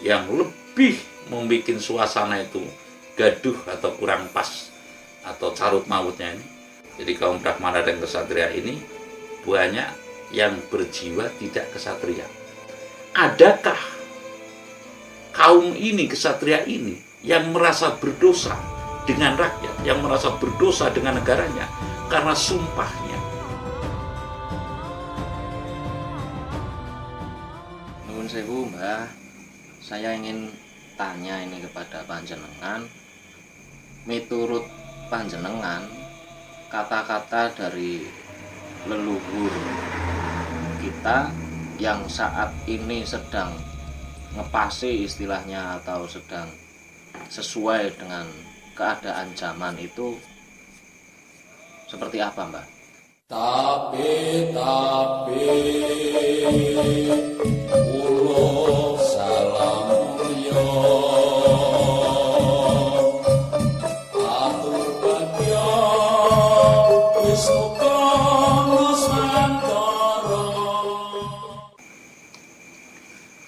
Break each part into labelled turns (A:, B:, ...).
A: yang lebih membuat suasana itu gaduh atau kurang pas atau carut mautnya ini. Jadi kaum Brahmana dan kesatria ini banyak yang berjiwa tidak kesatria. Adakah kaum ini, kesatria ini, yang merasa berdosa dengan rakyat, yang merasa berdosa dengan negaranya karena sumpahnya?
B: Nuwun sewu Mbah, saya ingin tanya ini kepada panjenengan. Miturut panjenengan, kata-kata dari leluhur kita yang saat ini sedang ngepasi istilahnya atau sedang sesuai dengan keadaan zaman itu seperti apa, Mbak?
C: Tapi ulo salam mulya atur bagya Wisnu Kana Santara.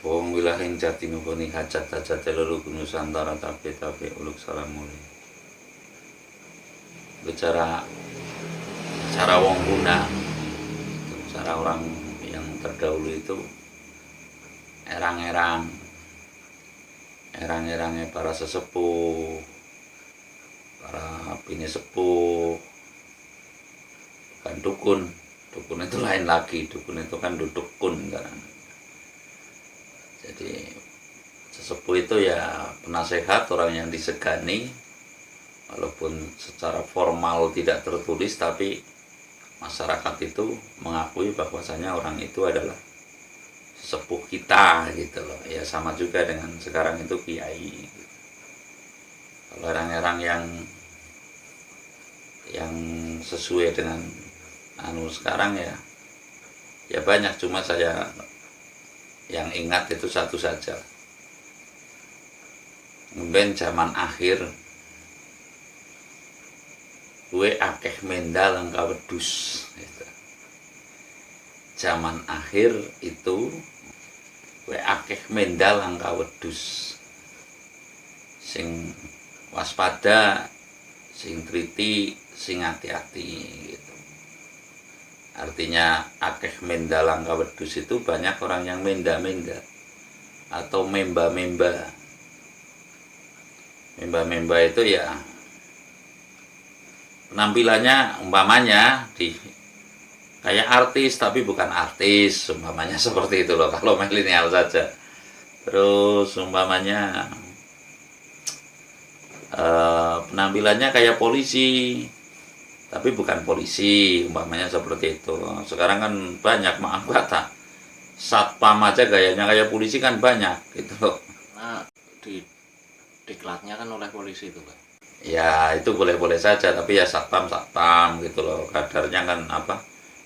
A: Wong wilahin jati nukoni hajat-hajat leluhur Nusantara tapi uluk salam mulya. Bicara cara wong kuna, cara orang yang terdahulu itu erangnya para sesepuh, para bini sepuh, kan dukun itu lain lagi, dukun itu kan dukun kan. Jadi sesepuh itu ya penasehat, orang yang disegani, walaupun secara formal tidak tertulis, tapi masyarakat itu mengakui bahwasanya orang itu adalah sepuh kita gitu loh. Ya sama juga dengan sekarang itu kiai gitu. Kalau orang-orang yang sesuai dengan sekarang ya banyak, cuma saya yang ingat itu satu saja. Mungkin zaman akhir gue akeh mendal langka wedus gitu. Zaman akhir itu gue akeh mendal langka wedus, sing waspada, sing triti, sing hati-hati gitu. Artinya akeh mendal langka wedus itu banyak orang yang menda-menda atau memba-memba. Memba-memba itu ya penampilannya umpamanya kayak artis tapi bukan artis, umpamanya seperti itu loh kalau milenial saja. Terus umpamanya penampilannya kayak polisi tapi bukan polisi, umpamanya seperti itu. Sekarang kan banyak, maaf kata, satpam aja gayanya kayak polisi kan banyak gitu loh.
B: Nah, di diklatnya kan oleh polisi itu, Pak.
A: Ya itu boleh-boleh saja, tapi ya satpam gitu loh, kadarnya kan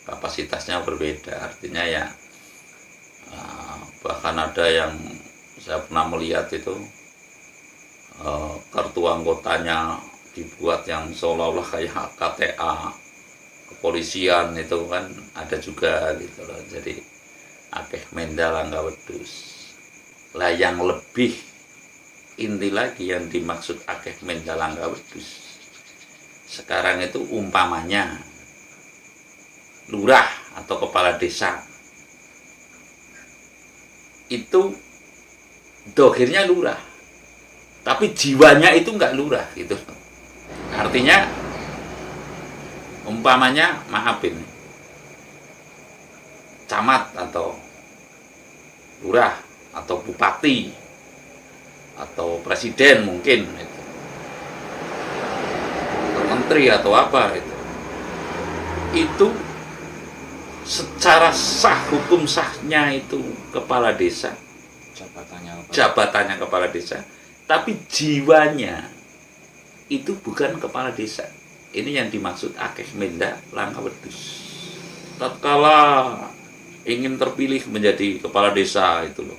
A: kapasitasnya berbeda. Artinya ya bahkan ada yang saya pernah melihat itu kartu anggotanya dibuat yang seolah-olah kayak KTA kepolisian, itu kan ada juga gitu loh. Jadi akeh mendal langka wedus lah. Yang lebih inti lagi yang dimaksud akeh mendal langka wedus sekarang itu umpamanya lurah atau kepala desa itu dohirnya lurah tapi jiwanya itu enggak lurah gitu. Artinya umpamanya maaf ini camat atau lurah atau bupati atau presiden mungkin itu, atau menteri atau apa itu secara sah, hukum sahnya itu kepala desa, jabatannya kepala desa, tapi jiwanya itu bukan kepala desa. Ini yang dimaksud akeh menda langka wedus. Tatkala ingin terpilih menjadi kepala desa itu loh,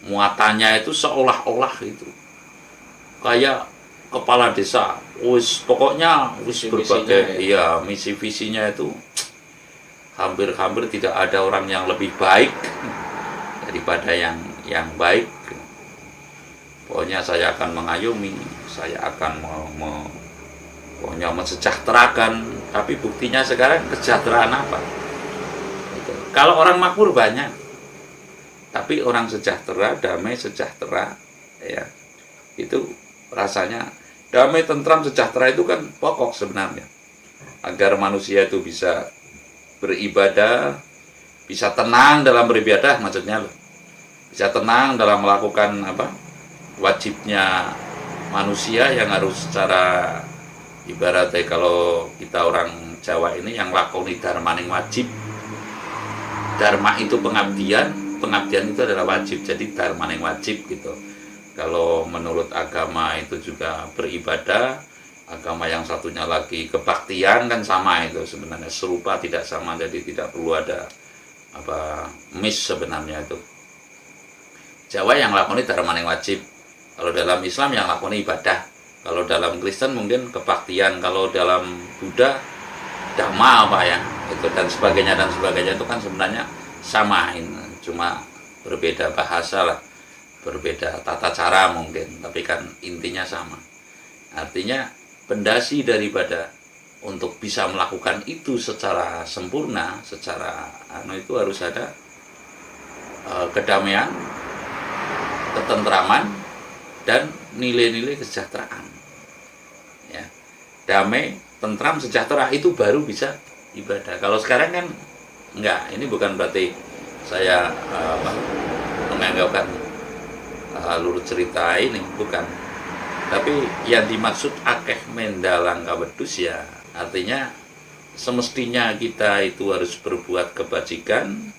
A: muatannya itu seolah-olah itu kayak kepala desa, pokoknya berbagai misi visinya itu hampir tidak ada orang yang lebih baik daripada yang baik. Pokoknya saya akan mengayomi, saya akan pokoknya mensejahterakan. Tapi buktinya sekarang kesejahteraan apa? Gitu. Kalau orang makmur banyak, tapi orang sejahtera, damai, sejahtera, ya itu rasanya damai, tentram, sejahtera itu kan pokok sebenarnya. Agar manusia itu bisa beribadah, bisa tenang dalam beribadah, maksudnya bisa tenang dalam melakukan wajibnya manusia yang harus secara ibaratnya, kalau kita orang Jawa ini yang lakoni dharmaning wajib. Dharma itu pengabdian, pengabdian itu adalah wajib, jadi dharmaning wajib gitu. Kalau menurut agama itu juga beribadah, agama yang satunya lagi kebaktian, kan sama itu sebenarnya, serupa tidak sama, jadi tidak perlu ada miss sebenarnya itu. Jawa yang lakoni dharmaning wajib, kalau dalam Islam yang lakoni ibadah, kalau dalam Kristen mungkin kebaktian, kalau dalam Buddha dhamma itu dan sebagainya itu kan sebenarnya sama, cuma berbeda bahasa lah, berbeda tata cara mungkin, tapi kan intinya sama. Artinya pondasi daripada untuk bisa melakukan itu secara sempurna, secara itu harus ada kedamaian, ketentraman, dan nilai-nilai kesejahteraan. Ya, damai, tentram, sejahtera itu baru bisa ibadah. Kalau sekarang kan enggak. Ini bukan berarti saya menganggapkan lurut cerita ini, bukan. Tapi yang dimaksud akeh mendalang kawedhus ya artinya semestinya kita itu harus berbuat kebajikan.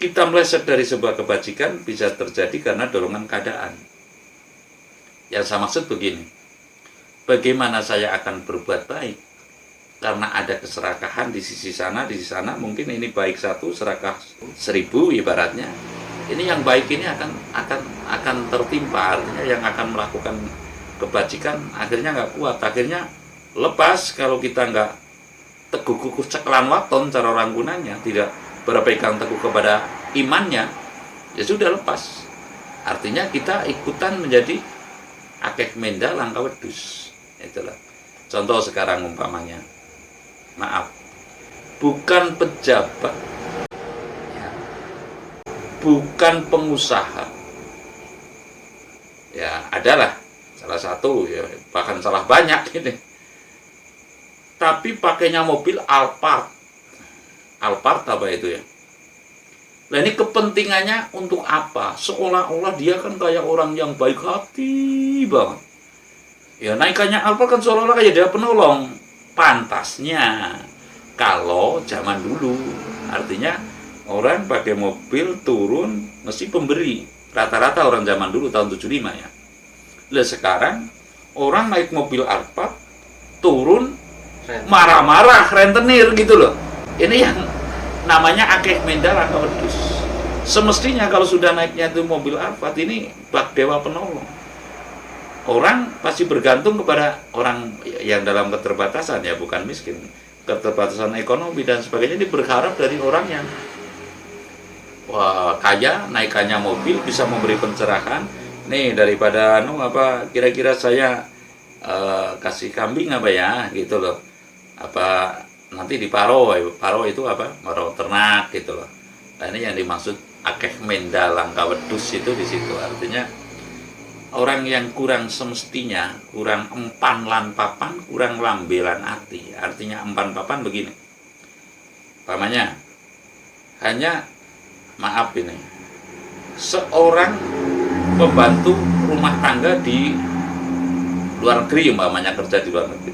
A: Kita meleset dari sebuah kebajikan bisa terjadi karena dorongan keadaan. Yang saya maksud begini, bagaimana saya akan berbuat baik? Karena ada keserakahan di sisi sana mungkin ini baik 1, serakah 1000 ibaratnya. Ini yang baik ini akan tertimpa, artinya yang akan melakukan kebajikan akhirnya nggak kuat, akhirnya lepas. Kalau kita nggak teguh kukuh ceklan waton cara orang gunanya, tidak berpegang teguh kepada imannya, ya sudah lepas. Artinya kita ikutan menjadi akeh mendalang kawedhus. Itulah contoh sekarang umpamanya, maaf, bukan pejabat, bukan pengusaha, ya adalah salah satu, ya bahkan salah banyak ini, tapi pakainya mobil Alphard apa itu ya. Nah ini kepentingannya untuk apa? Seolah-olah dia kan kayak orang yang baik hati banget. Ya naikannya Alphard kan seolah-olah kayak dia penolong. Pantasnya kalau zaman dulu, artinya orang pakai mobil turun mesti pemberi. Rata-rata orang zaman dulu tahun 75 ya. Lah sekarang orang naik mobil Alphard turun marah-marah, rentenir gitu loh. Ini yang namanya akeh mendalang kawedhus. Semestinya kalau sudah naiknya itu mobil Alphard ini bak dewa penolong. Orang pasti bergantung kepada orang yang dalam keterbatasan, ya bukan miskin, keterbatasan ekonomi dan sebagainya. Dia berharap dari orang yang kaya, naikannya mobil bisa memberi pencerahan. Nih daripada kira-kira saya kasih kambing ya gitu loh. Nanti di paro itu paro ternak gitu loh. Nah ini yang dimaksud akeh mendalang kawedhus itu di situ. Artinya orang yang kurang semestinya, kurang empan lan papan, kurang lambe lan ati. Artinya empan papan begini. Umpamanya hanya maaf ini, seorang pembantu rumah tangga di luar negeri umpamanya, kerja di luar negeri,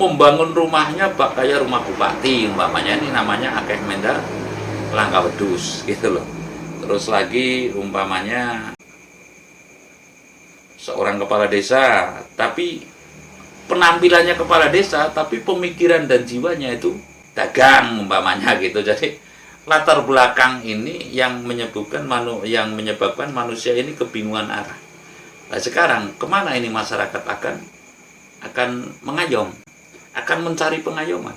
A: membangun rumahnya bak kayak rumah bupati umpamanya, ini namanya akeh mendalang kawedhus gitu loh. Terus lagi umpamanya seorang kepala desa, tapi penampilannya kepala desa, tapi pemikiran dan jiwanya itu dagang umpamanya gitu. Jadi latar belakang ini yang menyebabkan manusia ini kebingungan arah. Nah sekarang kemana ini masyarakat akan mengayom, akan mencari pengayoman.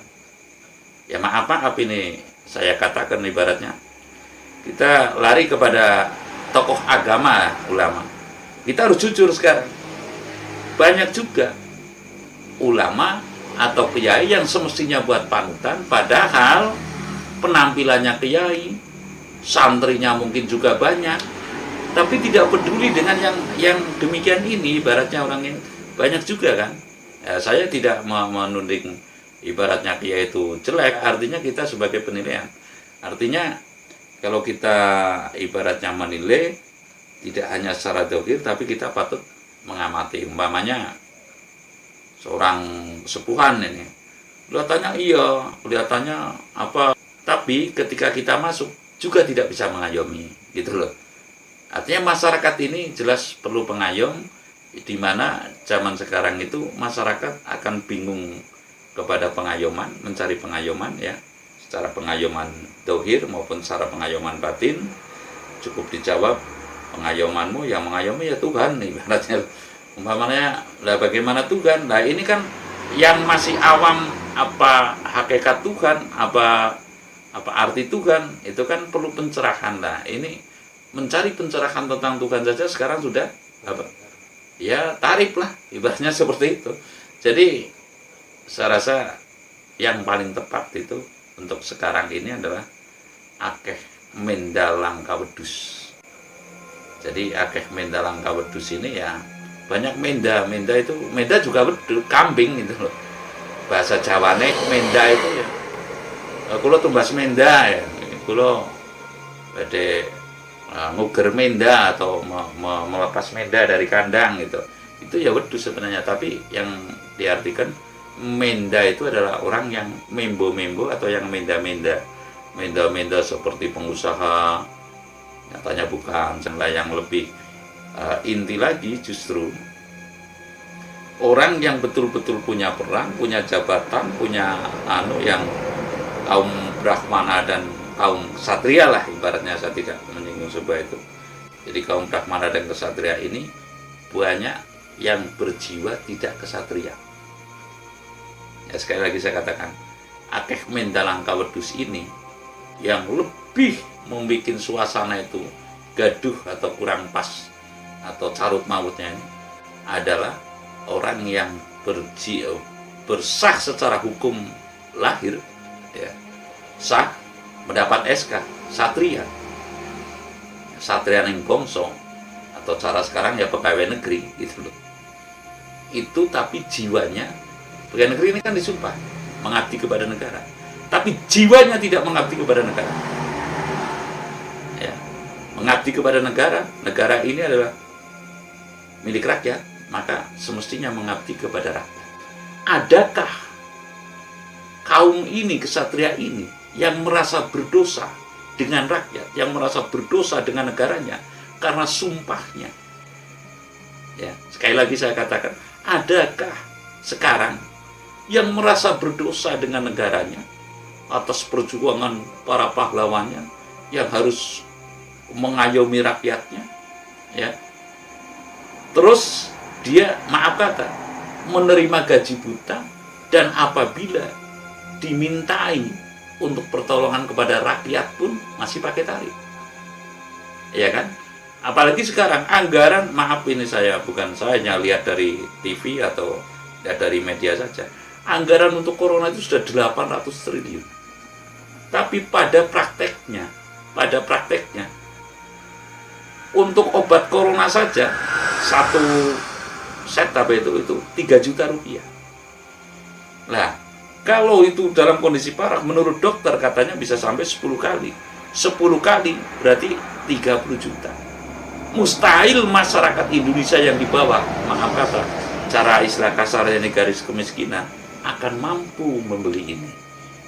A: Ya maaf ini saya katakan ibaratnya kita lari kepada tokoh agama, ulama. Kita harus jujur sekarang. Banyak juga ulama atau kiai yang semestinya buat panutan, padahal penampilannya kiai, santrinya mungkin juga banyak, tapi tidak peduli dengan yang demikian ini. Ibaratnya orang yang banyak juga kan. Ya, saya tidak menuding ibaratnya kiai itu jelek, artinya kita sebagai penilaian. Artinya kalau kita ibaratnya menilai tidak hanya secara zahir, tapi kita patut mengamati. Umpamanya seorang sepuhan ini, kelihatannya iya, kelihatannya apa, tapi ketika kita masuk juga tidak bisa mengayomi, gitu loh. Artinya masyarakat ini jelas perlu pengayom, di mana zaman sekarang itu masyarakat akan bingung kepada pengayoman, mencari pengayoman ya, secara pengayoman zahir maupun secara pengayoman batin. Cukup dijawab, pengayomanmu yang mengayomi ya Tuhan, ibaratnya. Umpamanya, lah bagaimana Tuhan? Nah ini kan yang masih awam apa hakikat Tuhan, apa arti Tuhan, itu kan perlu pencerahan. Nah ini mencari pencerahan tentang Tuhan saja sekarang sudah apa? Ya tarif lah, ibaratnya seperti itu. Jadi saya rasa yang paling tepat itu untuk sekarang ini adalah akeh mendalang kawedus. Jadi akeh mendalang kawedus ini ya banyak menda itu, menda juga wedus, kambing gitu loh. Bahasa Jawane menda itu ya. Kulo tumbas menda ya. Kulo badhe nguger menda atau melepas menda dari kandang gitu. Itu ya wedus sebenarnya, tapi yang diartikan menda itu adalah orang yang membo-membo atau yang menda-menda. Menda-menda seperti pengusaha, nyatanya bukan. Yang lebih inti lagi justru orang yang betul-betul punya peran, punya jabatan, punya yang kaum Brahmana dan kaum Ksatria lah, ibaratnya. Saya tidak menyinggung sebuah itu. Jadi kaum Brahmana dan Ksatria ini banyak yang berjiwa tidak kesatria. Ya, sekali lagi saya katakan, akeh mendalang kawedus ini yang lebih membuat suasana itu gaduh atau kurang pas atau carut mautnya ini adalah orang yang bersah secara hukum lahir, ya, sah mendapat SK satria, satria ning bangsa, atau cara sekarang ya pegawai negeri gitu loh. Itu tapi jiwanya, pegawai negeri ini kan disumpah mengabdi kepada negara, tapi jiwanya tidak mengabdi kepada negara. Ya, mengabdi kepada negara, negara ini adalah milik rakyat, maka semestinya mengabdi kepada rakyat. Adakah kaum ini, kesatria ini, yang merasa berdosa dengan rakyat, yang merasa berdosa dengan negaranya karena sumpahnya? Ya, sekali lagi saya katakan, adakah sekarang yang merasa berdosa dengan negaranya atas perjuangan para pahlawannya yang harus mengayomi rakyatnya, ya? Terus dia, maaf kata, menerima gaji buta, dan apabila dimintai untuk pertolongan kepada rakyat pun masih pakai tarif. Ya kan? Apalagi sekarang anggaran, maaf ini bukan saya hanya lihat dari TV atau lihat dari media saja. Anggaran untuk corona itu sudah 800 triliun. Tapi pada prakteknya untuk obat corona saja satu set itu 3 juta rupiah. Nah, kalau itu dalam kondisi parah, menurut dokter katanya bisa sampai 10 kali. 10 kali berarti 30 juta. Mustahil masyarakat Indonesia yang di bawah, maaf kata, cara istilah kasarnya ini garis kemiskinan, akan mampu membeli ini.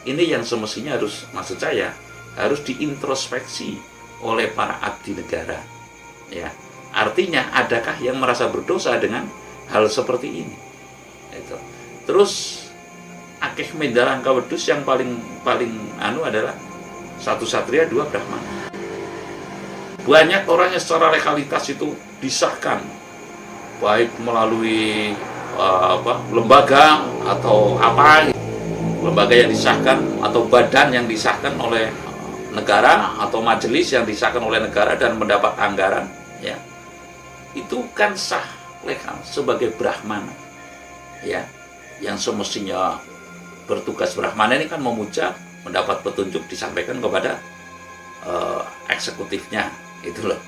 A: Ini yang semestinya harus, maksud saya, harus diintrospeksi oleh para abdi negara. Ya, artinya adakah yang merasa berdosa dengan hal seperti ini? Itu. Terus akeh mendalang kawedus yang paling adalah satu satria, dua brahmana. Banyak orang yang secara legalitas itu disahkan, baik melalui lembaga atau lembaga yang disahkan atau badan yang disahkan oleh negara atau majelis yang disahkan oleh negara dan mendapat anggaran, ya. itu kan sah legal sebagai Brahmana, ya, yang semestinya bertugas Brahmana ini kan memuja, mendapat petunjuk disampaikan kepada eksekutifnya, itu loh.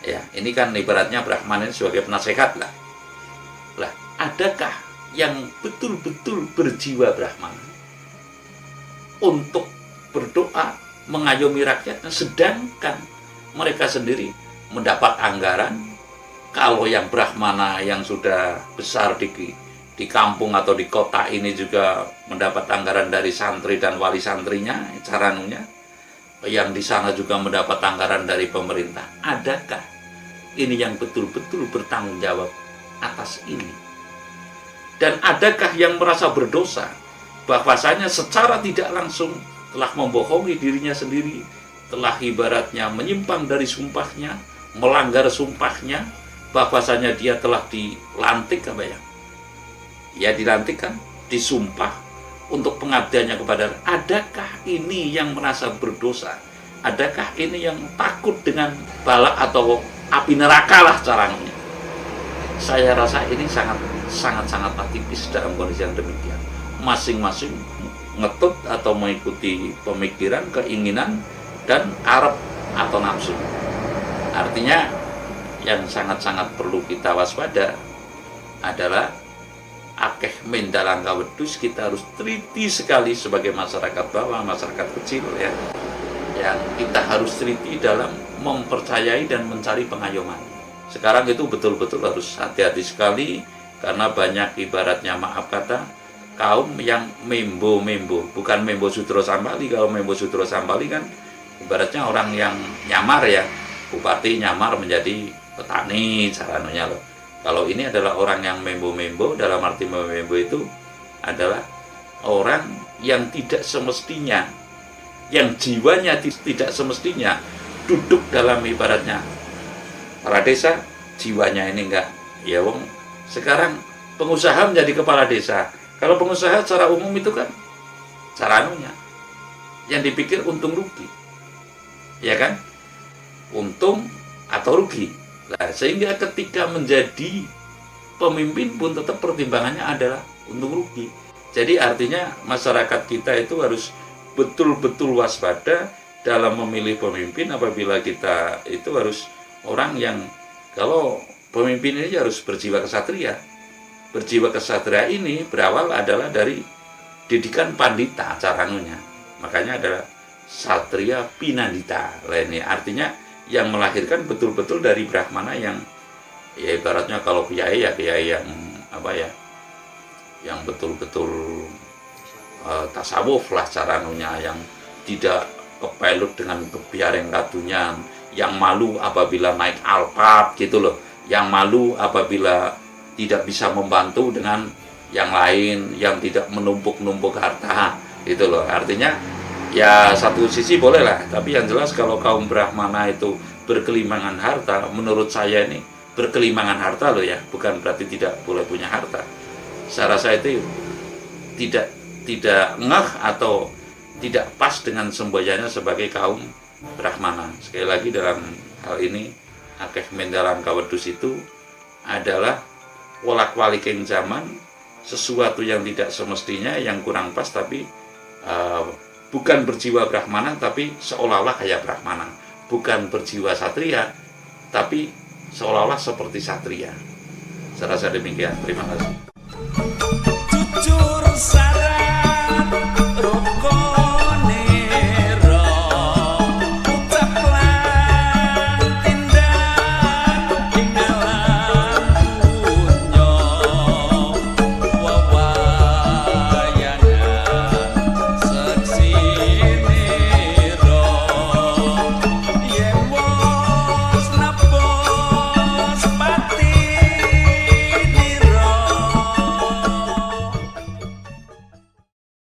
A: Ya, ini kan ibaratnya Brahmana ini sebagai penasehat lah. Lah, adakah yang betul-betul berjiwa Brahmana untuk berdoa mengayomi rakyatnya, sedangkan mereka sendiri mendapat anggaran? Kalau yang Brahmana yang sudah besar di kampung atau di kota ini juga mendapat anggaran dari santri dan wali santrinya, caranunya, yang di sana juga mendapat anggaran dari pemerintah. Adakah ini yang betul-betul bertanggung jawab atas ini? Dan adakah yang merasa berdosa bahwasanya secara tidak langsung telah membohongi dirinya sendiri, telah ibaratnya menyimpang dari sumpahnya, melanggar sumpahnya, bahwasanya dia telah dilantik apa ya? Ya dilantik kan, disumpah untuk pengabdiannya kepada. Adakah ini yang merasa berdosa? Adakah ini yang takut dengan bala atau api neraka lah caranya? Saya rasa ini sangat tipis dalam kondisi yang demikian. Masing-masing ngetut atau mengikuti pemikiran, keinginan, dan arep atau nafsu. Artinya yang sangat perlu kita waspada adalah akeh mendalang kawedus, kita harus teliti sekali sebagai masyarakat bawah, masyarakat kecil ya, yang kita harus teliti dalam mempercayai dan mencari pengayoman. Sekarang itu betul-betul harus hati-hati sekali, karena banyak ibaratnya, maaf kata, kaum yang membo, bukan membo Sudro Sambali. Kalau membo Sudro Sambali kan ibaratnya orang yang nyamar ya, bupati nyamar menjadi petani caranya loh. Kalau ini adalah orang yang membo, dalam arti membo itu adalah orang yang tidak semestinya, yang jiwanya tidak semestinya duduk dalam ibaratnya kepala desa, jiwanya ini enggak. Ya wong, sekarang pengusaha menjadi kepala desa. Kalau pengusaha secara umum itu kan cara anunya, yang dipikir untung rugi, ya kan? Untung atau rugi. Nah, sehingga ketika menjadi pemimpin pun tetap pertimbangannya adalah untung rugi. Jadi artinya masyarakat kita itu harus betul-betul waspada dalam memilih pemimpin. Apabila kita itu harus orang yang, kalau pemimpin ini harus berjiwa kesatria. Berjiwa kesatria ini berawal adalah dari didikan pandita caranunya. Makanya adalah satria pinandita. Lainnya artinya yang melahirkan betul-betul dari Brahmana yang ya ibaratnya kalau kiai ya kiai yang apa ya, yang betul-betul tasawuf lah caranunya, yang tidak kepelut dengan kebiareng katunya, yang malu apabila naik alpat gitu loh, yang malu apabila tidak bisa membantu dengan yang lain, yang tidak menumpuk-numpuk harta gitu loh. Artinya ya satu sisi boleh lah, tapi yang jelas kalau kaum Brahmana itu berkelimangan harta, menurut saya ini berkelimangan harta loh ya, bukan berarti tidak boleh punya harta. Saya rasa itu tidak ngeh atau tidak pas dengan semboyannya sebagai kaum Brahmana. Sekali lagi dalam hal ini akeh mendalan kawedus itu adalah wolak-waliking zaman, sesuatu yang tidak semestinya, yang kurang pas, tapi bukan berjiwa Brahmana tapi seolah-olah kayak Brahmana, bukan berjiwa satria tapi seolah-olah seperti satria. Saya rasa demikian. Terima kasih.